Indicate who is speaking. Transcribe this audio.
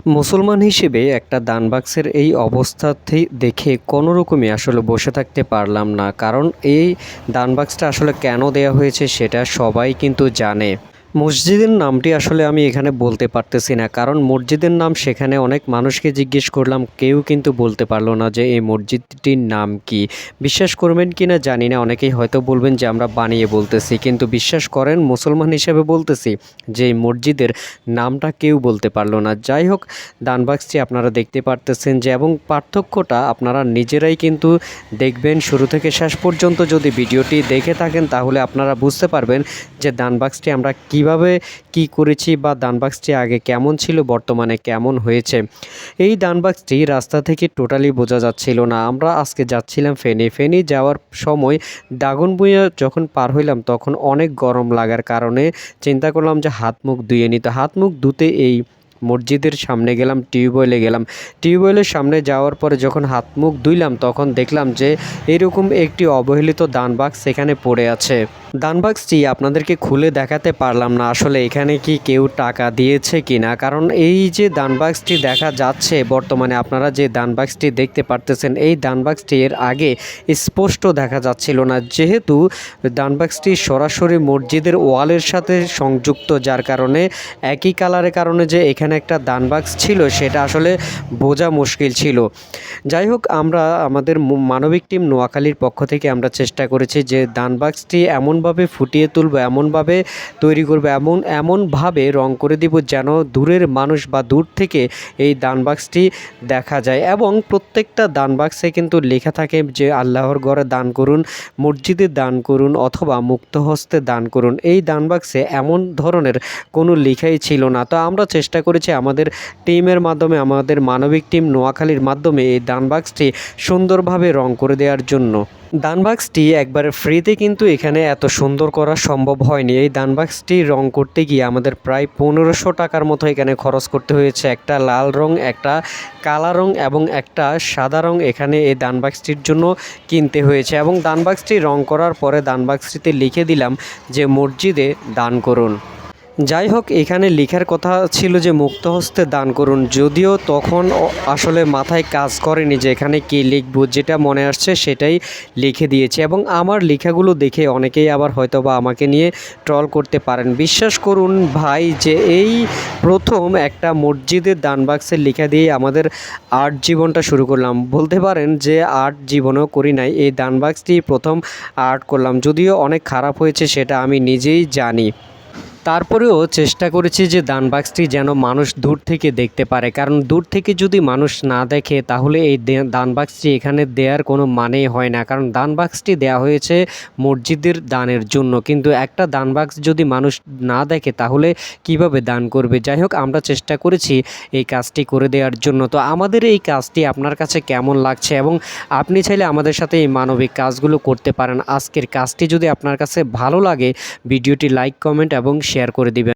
Speaker 1: মুসলমান হিসেবে একটা দান বাক্সের এই অবস্থাতে দেখে কোনো রকমই আসলে বসে থাকতে পারলাম না। কারণ এই দান বাক্সটা আসলে কেন দেয়া হয়েছে সেটা সবাই কিন্তু জানে। মসজিদের নামটি আসলে আমি এখানে বলতে পারতেছি না, কারণ মসজিদের নাম সেখানে অনেক মানুষকে জিজ্ঞেস করলাম, কেউ কিন্তু বলতে পারলো না যে এই মসজিদটির নাম কি। বিশ্বাস করবেন কি না জানি না, অনেকেই হয়তো বলবেন যে আমরা বানিয়ে বলতেছি, কিন্তু বিশ্বাস করেন মুসলমান হিসেবে বলতেছি যে এই মসজিদের নামটা কেউ বলতে পারলো না। যাই হোক, দানবাক্সটি আপনারা দেখতে পারতেছেন যে, এবং পার্থক্যটা আপনারা নিজেরাই কিন্তু দেখবেন শুরু থেকে শেষ পর্যন্ত। যদি ভিডিওটি দেখে থাকেন তাহলে আপনারা বুঝতে পারবেন যে দানবাক্সটি আমরা কিভাবে কি করেছি, বা দানবাক্সটি আগে কেমন ছিল বর্তমানে কেমন হয়েছে। এই দানবাক্সটি রাস্তা থেকে টোটালি বোঝা যাচ্ছিল না। আমরা আজকে যাচ্ছিলাম ফেনী যাওয়ার সময় দাগনভূঞা যখন পার হইলাম তখন অনেক গরম লাগার কারণে চিন্তা করলাম যে হাত মুখ ধুয়ে নিতে। হাত মুখ ধুতে এই মসজিদের সামনে গেলাম, টিউবওয়েলের সামনে যাওয়ার পরে যখন হাত মুখ ধুইলাম তখন দেখলাম যে এরকম একটি অবহেলিত দানবাক্স সেখানে পড়ে আছে। দানবাক্সটি আপনাদেরকে খুলে দেখাতে পারলাম না আসলে এখানে কি কেউ টাকা দিয়েছে কি না, কারণ এই যে দানবাক্সটি দেখা যাচ্ছে বর্তমানে আপনারা যে দানবাক্সটি দেখতে পারতেছেন, এই দানবাক্সটি এর আগে স্পষ্ট দেখা যাচ্ছিল না, যেহেতু দানবাক্সটি সরাসরি মসজিদের ওয়ালের সাথে সংযুক্ত, যার কারণে একই কালারের কারণে যে এখানে একটা দানবাক্স ছিল সেটা আসলে বোঝা মুশকিল ছিল। যাই হোক, আমরা আমাদের মানবিক টিম নোয়াখালীর পক্ষ থেকে আমরা চেষ্টা করেছি যে দানবাক্সটি এমনভাবে ফুটিয়ে তুলব, এমনভাবে তৈরি করব, এমনভাবে রং করে দিব যেন দূরের মানুষ বা দূর থেকে এই দানবাক্সটি দেখা যায়। এবং প্রত্যেকটা দানবাক্সে কিন্তু লেখা থাকে যে আল্লাহর ঘরে দান করুন, মসজিদে দান করুন, অথবা মুক্ত হস্তে দান করুন। এই দানবাক্সে এমন ধরনের কোনো লেখাই ছিল না। তো আমরা চেষ্টা করেছি আমাদের টিমের মাধ্যমে, আমাদের মানবিক টিম নোয়াখালীর মাধ্যমে এই দানবাক্সটি সুন্দরভাবে রং করে দেওয়ার জন্য। দানবাক্সটি একবারে ফ্রিতে কিন্তু এখানে এত সুন্দর করা সম্ভব হয়নি। এই দানবাক্সটি রং করতে গিয়ে আমাদের প্রায় 1500 টাকার মতো এখানে খরচ করতে হয়েছে। একটা লাল রং, একটা কালা রং এবং একটা সাদা রং এখানে এই দানবাক্সটির জন্য কিনতে হয়েছে। এবং দানবাক্সটি রং করার পরে দানবাক্সটিতে লিখে দিলাম যে মসজিদে দান করুন। যাই হোক, এখানে লেখার কথা ছিল যে মুক্ত হস্তে দান করুন, যদিও তখন আসলে মাথায় কাজ করেনি যে এখানে কী লিখব, যেটা মনে আসছে সেটাই লিখে দিয়েছি। এবং আমার লেখাগুলো দেখে অনেকেই আবার হয়তো বা আমাকে নিয়ে ট্রল করতে পারেন। বিশ্বাস করুন ভাই, যে এই প্রথম একটা মসজিদের দানবাক্সের লেখা দিয়ে আমাদের আর্ট জীবনটা শুরু করলাম। বলতে পারেন যে আর্ট জীবনেও করি নাই, এই দানবাক্সটি প্রথম আর্ট করলাম, যদিও অনেক খারাপ হয়েছে সেটা আমি নিজেই জানি। তারপরেও চেষ্টা করেছি যে দানবাক্সটি যেন মানুষ দূর থেকে দেখতে পারে, কারণ দূর থেকে যদি মানুষ না দেখে তাহলে এই দানবাক্সটি এখানে দেওয়ার কোনো মানেই হয় না। কারণ দানবাক্সটি দেওয়া হয়েছে মসজিদের দানের জন্য, কিন্তু একটা দানবাক্স যদি মানুষ না দেখে তাহলে কিভাবে দান করবে। যাই হোক, আমরা চেষ্টা করেছি এই কাজটি করে দেওয়ার জন্য। তো আমাদের এই কাজটি আপনার কাছে কেমন লাগছে, এবং আপনি চাইলে আমাদের সাথে এই মানবিক কাজগুলো করতে পারেন। আজকের কাজটি যদি আপনার কাছে ভালো লাগে ভিডিওটি লাইক, কমেন্ট এবং শেয়ার করে দিবেন।